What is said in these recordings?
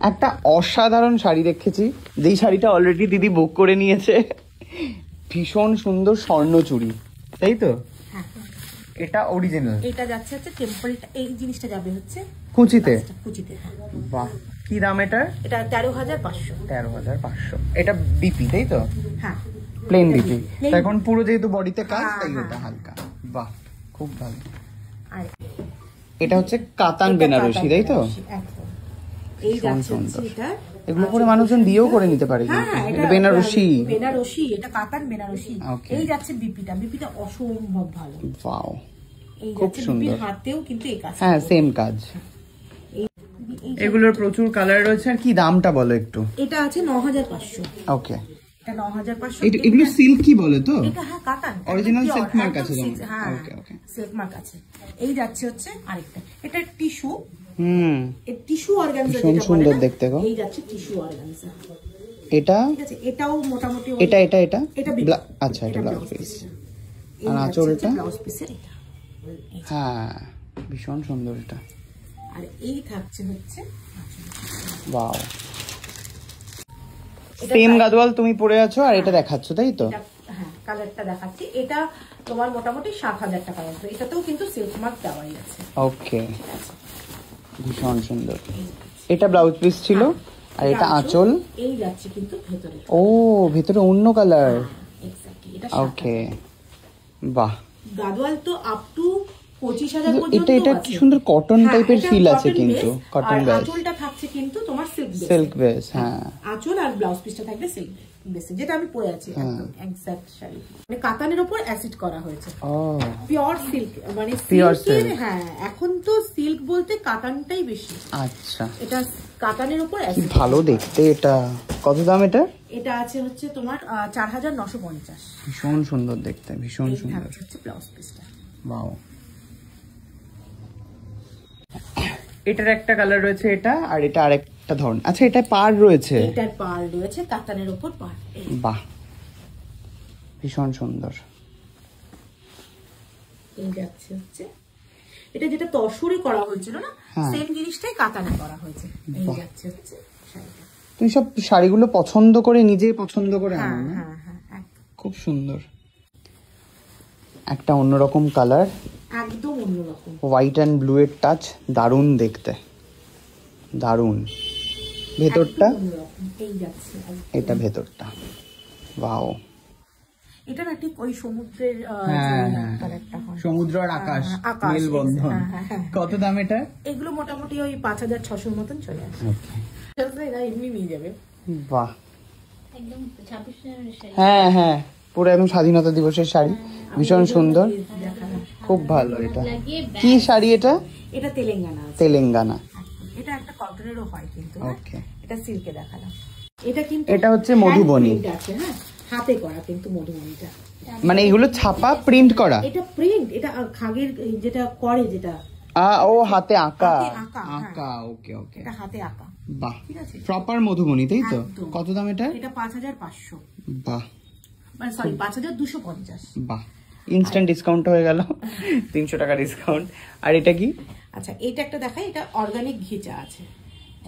একটা অসাধারণ শাড়ি দেখেছি, যেই শাড়িটা অলরেডি দিদি বুক করে নিয়েছে। ভীষণ সুন্দর স্বর্ণচুড়ি, তাই তো? এটা অরিজিনাল। এটা যাচ্ছে হচ্ছে টেম্পলটা, এই জিনিসটা যাবে হচ্ছে কুচিতে। কুচিতে। বাহ, কি দাম এটা? এটা 13,500। 13,500। এটা বিপি, তাই তো? হ্যাঁ, প্লেন বিপি। এখন পুরো যেহেতু বডিতে কাজ, তাই ওটা হালকা। বাহ, খুব ভালো। আর এটা হচ্ছে কাতান বেনারসি, তাই তো? একদম। এই যাচ্ছে এটা, এগুলো করে মানুষজন বিয়েও করে নিতে পারে। এটা বেনারসি। বেনারসি, এটা কাতান বেনারসি। এই যাচ্ছে বিপিটা, বিপিটা অসম্ভব ভালো। ওয়াও, এই খুব সুন্দর। হাতেও কিন্তু এই কাজ, হ্যাঁ সেম কাজ। এগুলোর প্রচুর কালার রয়েছে। আর কি দামটা বলো একটু? এটা আছে 9,500। ওকে, এটা 9,500। এগুলো সিল্ক কি বলে তো? এটা হ্যাঁ কাতান, অরিজিনাল সিল্ক মার্ক আছে। হ্যাঁ ওকে ওকে, সিল্ক মার্ক আছে। এই যাচ্ছে হচ্ছে আরেকটা, এটা টিস্যু। এই টিস্যু অর্গানজা, যেটা সুন্দর দেখতে গো। এই যাচ্ছে টিস্যু অর্গানজা। এটা ঠিক আছে, এটাও মোটামুটি এটা আচ্ছা, এটা ব্লাউজ পিস। আর আঁচলটা ব্লাউজ পিসের এটা। হ্যাঁ, ভীষণ সুন্দর এটা। আর এই থাকছে হচ্ছে ওয়াও, সেম গাদওয়াল তুমি পরে আছো আর এটা দেখাচ্ছ, তাই তো? হ্যাঁ, কালারটা দেখাচ্ছি। এটা তোমার মোটামুটি 7,000 টাকা মতো। এটাতেও কিন্তু সিল্ক মার্ক দেওয়াই আছে। ওকে, ভীষণ সুন্দর। এটা ব্লাউজ পিস ছিল, আর এটা আঁচল। এই যাচ্ছে কিন্তু ভেতরে। ও, ভেতরে অন্য কালার। এক্স্যাক্টলি, এটা ওকে, বাহ। গাদওয়াল তো আপ টু 25,000 পর্যন্ত আছে। এটা কি সুন্দর কটন টাইপের ফিল আছে, কিন্তু কটন বেস। আঁচলটা থাকছে কিন্তু তোমার সিল্ক বেস। হ্যাঁ, আঁচল আর ব্লাউজ পিসটা থাকবে সিল্ক বেস, যেটা আমি পরে আছি একদম এক্সাক্ট শাড়ি। মানে কাতানের উপর অ্যাসিড করা হয়েছে। ও, পিওর সিল্ক, মানে সিল্কের। হ্যাঁ, এখন তো সিল্ক বলতে কাতানটাই বেশি। আচ্ছা, এটা কাতানের উপর অ্যাসিড। ভালো দেখতে। এটা কত দাম? এটা আছে হচ্ছে তোমার 4,950। ভীষণ সুন্দর দেখতে, ভীষণ সুন্দর। হচ্ছে ব্লাউজ পিসটা। ওয়াও, এটার একটা কালার রয়েছে, এটা আর এটা আরেকটা ধরন। আচ্ছা, এটা পাড় রয়েছে। এটার পাড় রয়েছে, কাতানের উপর পাড়। বাহ, ভীষণ সুন্দর। এই যাচ্ছে হচ্ছে এটা, যেটা তসরে করা হয়েছিল না, সেম জিনিসটাই কাতানে করা হয়েছে। এই যাচ্ছে হচ্ছে শাড়িটা। তুমি সব শাড়িগুলো পছন্দ করে, নিজেই পছন্দ করে আনো না? হ্যাঁ হ্যাঁ, খুব সুন্দর। একটা অন্যরকম কালার, একদম অন্যরকম, হোয়াইট এন্ড ব্লু এর টাচ। দারুণ দেখতে, দারুণ। ভেতরটা এই যাচ্ছে, এটা ভেতরটা। ওয়াও, এটা না ঠিক ওই সমুদ্রের কালারটা হয়, সমুদ্র আর আকাশ মেলবন্ধন। কত দাম এটা? এগুলো মোটামুটি ওই 5,600 মতন চলে আসে। এরা এমনি নিয়ে যাবে। বাহ, হ্যাঁ হ্যাঁ, পুরো একদম স্বাধীনতা দিবসের শাড়ি। ভীষণ সুন্দর, খুব ভালো। এটা কি শাড়ি? এটা তেলেঙ্গানা। তেলেঙ্গানা। এটা একটা কটনেরও হয় কিন্তু। ওকে, এটা সিল্কে দেখালাম। এটা কিন্তু এটা হচ্ছে মধুবনী। হ্যাঁ, হাতে করা কিন্তু মধুবনীটা। মানে এগুলো ছাপা, প্রিন্ট করা? এটা প্রিন্ট, এটা খাগের যেটা করে, যেটা ও হাতে আঁকা। ওকে ওকে, এটা হাতে আঁকা। বাহ, ঠিক আছে, প্রপার মধুবনী, তাই তো? কত দাম এটা? এটা 5,500। বাহ, মানে সরি 5,250। বাহ, ইনস্ট্যান্ট ডিসকাউন্ট হয়ে গেল। 300 টাকা ডিসকাউন্ট। আর এটা কি? আচ্ছা, এটা একটা দেখাই। এটা অর্গানিক ঘিচা আছে।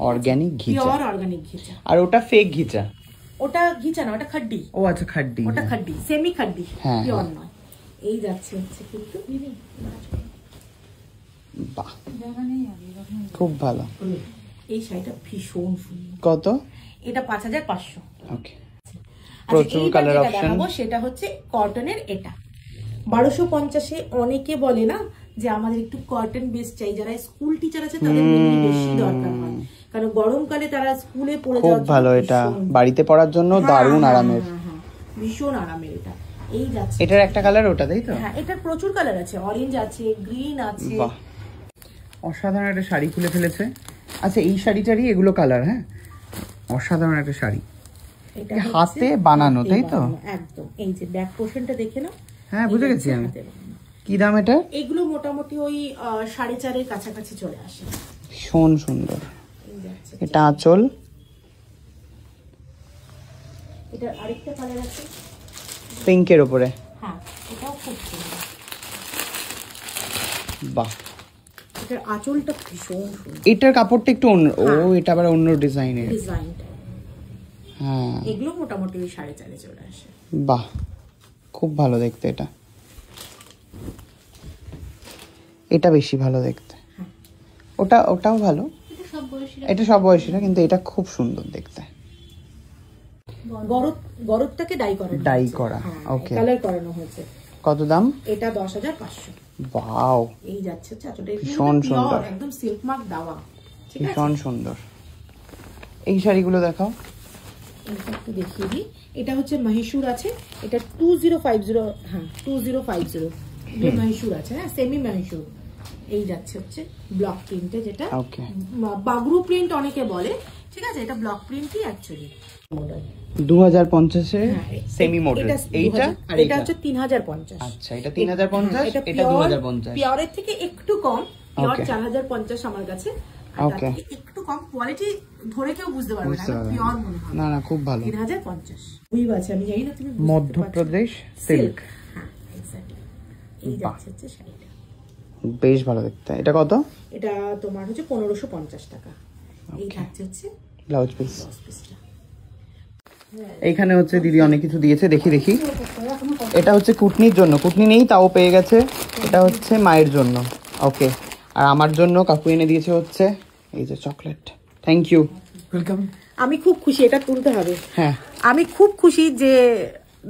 অর্গানিক ঘিচা, পিওর অর্গানিক ঘিচা। আর ওটা ফেক ঘিচা? ওটা ঘিচা না, ওটা খাড্ডি। ও আচ্ছা, খাড্ডি। ওটা খাড্ডি, সেমি খাড্ডি, পিওর নয়। এই যাচ্ছে হচ্ছে কিন্তু। বাহ, খুব ভালো। এই শাড়িটা ভীষণ সুন্দর। কত? এটা 5,500। ওকে, প্রচুর কালার অপশন। সেটা হচ্ছে কটনের। এটা 1250-এ। অনেকে বলে না যে আমাদের একটু কটন বেস চাই, যারা স্কুল টিচার আছে তাদের বেশি দরকার হয়, কারণ গরমকালে তারা স্কুলে পড়ে যাওয়ার জন্য। খুব ভালো, এটা বাড়িতে পড়ার জন্য দারুণ আরামের। ভীষণ আরামের এটা। এই যাচ্ছে, এটার একটা কালার ওটা, তাই তো? হ্যাঁ, এটার প্রচুর কালার আছে। অরেঞ্জ আছে, গ্রিন আছে। বাহ, অসাধারণ একটা শাড়ি খুলে ফেলেছে। আচ্ছা, এই শাড়িটারই এগুলো কালার? হ্যাঁ, অসাধারণ একটা শাড়ি। এটা হাতে বানানো, তাই তো? একদম। এই যে ব্যাক পোর্শনটা দেখে নাও। হ্যাঁ, বুঝে গেছি আমি। কি দাম এটা? এগুলো মোটামুটি ওই 4,500-এর কাছাকাছি চলে আসে। ভীষণ সুন্দর। এটা আঁচল। এটা আরেকটা কালার আছে পিঙ্কের উপরে। হ্যাঁ, এটাও খুব সুন্দর। বাহ, এটার আঁচলটা ভীষণ সুন্দর। এটার কাপড়টা একটু অন্য, ও এটা আবার অন্য ডিজাইনের। ডিজাইনটা হ্যাঁ, এগুলো মোটামুটি 4.5 চলে আসে। বাহ, খুব ভালো দেখতে। এটা এটা বেশি ভালো দেখতে। ওটাও ভালো, এটা সব বয়সীরা, কিন্তু এটা খুব সুন্দর দেখতে। গরদটাকে ডাই করা, ওকে, কালার করানো হয়েছে। কত দাম? এটা 10,500। ওয়াও, এই যাচ্ছে চাচোটা, ভীষণ সুন্দর, একদম সিল্ক মার্ক দেওয়া, ভীষণ সুন্দর। এই শাড়িগুলো দেখাও। এটা একটু দেখিয়ে দিই। এটা হচ্ছে মহীশূর আছে, এটা 2050, হ্যাঁ 2050 মহীশূর আছে, হ্যাঁ সেমি মহীশূর। এই যাচ্ছে হচ্ছে ব্লক প্রিন্টে, যেটা বাগরু প্রিন্ট অনেকে বলে, ঠিক আছে, এটা ব্লক প্রিন্টই অ্যাকচুয়ালি। Model 2050 semi model. এইটা আর এটা হচ্ছে 3050। আচ্ছা, এটা 3050, এটা 2050। পিওরের থেকে একটু কম, পিওর 4050 আমার কাছে। ওকে, একটু কম কোয়ালিটি ধরে কেউ বুঝতে পারবে না, পিওর মনে হবে। না না, খুব ভালো। 3050 ওই আছে, আমি জানি না তুমি মধ্যপ্রদেশ সিল্ক। হ্যাঁ এক্স্যাক্টলি। এই যাচ্ছে হচ্ছে শাড়িটা, বেশ ভালো দেখতে। এটা কত? এটা তোমার হচ্ছে 1550 টাকা। এই থাকছে হচ্ছে ব্লাউজ পিস। এইখানে হচ্ছে দিদি অনেক কিছু দিয়েছে, দেখি। এটা হচ্ছে কুটনির জন্য, কুটনি নেই তাও পেয়ে গেছে। এটা হচ্ছে মায়ের জন্য, ওকে। আর আমার জন্য কাকু এনে দিয়েছে হচ্ছে এই যে চকলেট। Thank you, welcome. আমি খুব খুশি, এটা তুলতে হবে। হ্যাঁ, আমি খুব খুশি যে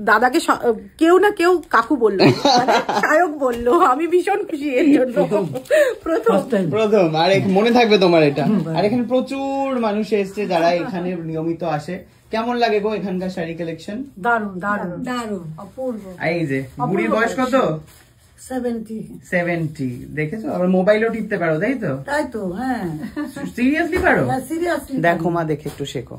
দাদাকে কেউ না কেউ কাকু বললো, সায়ক বললো। আমি ভীষণ খুশি এর জন্য, প্রথম। আর মনে থাকবে তোমার এটা। আর এখানে প্রচুর মানুষ এসছে যারা এখানে নিয়মিত আসে। কেমন লাগে গো এখানকার শাড়ি কালেকশন? দারুণ দারুণ দারুণ, অপূর্ব। এই যে বুড়ির বয়স কত? 70। দেখেছো, আবার মোবাইলও টিপতে পারো, তাই তো? তাই তো, হ্যাঁ। সিরিয়াসলি পারো? সিরিয়াসলি দেখো মা, দেখে একটু শেখো।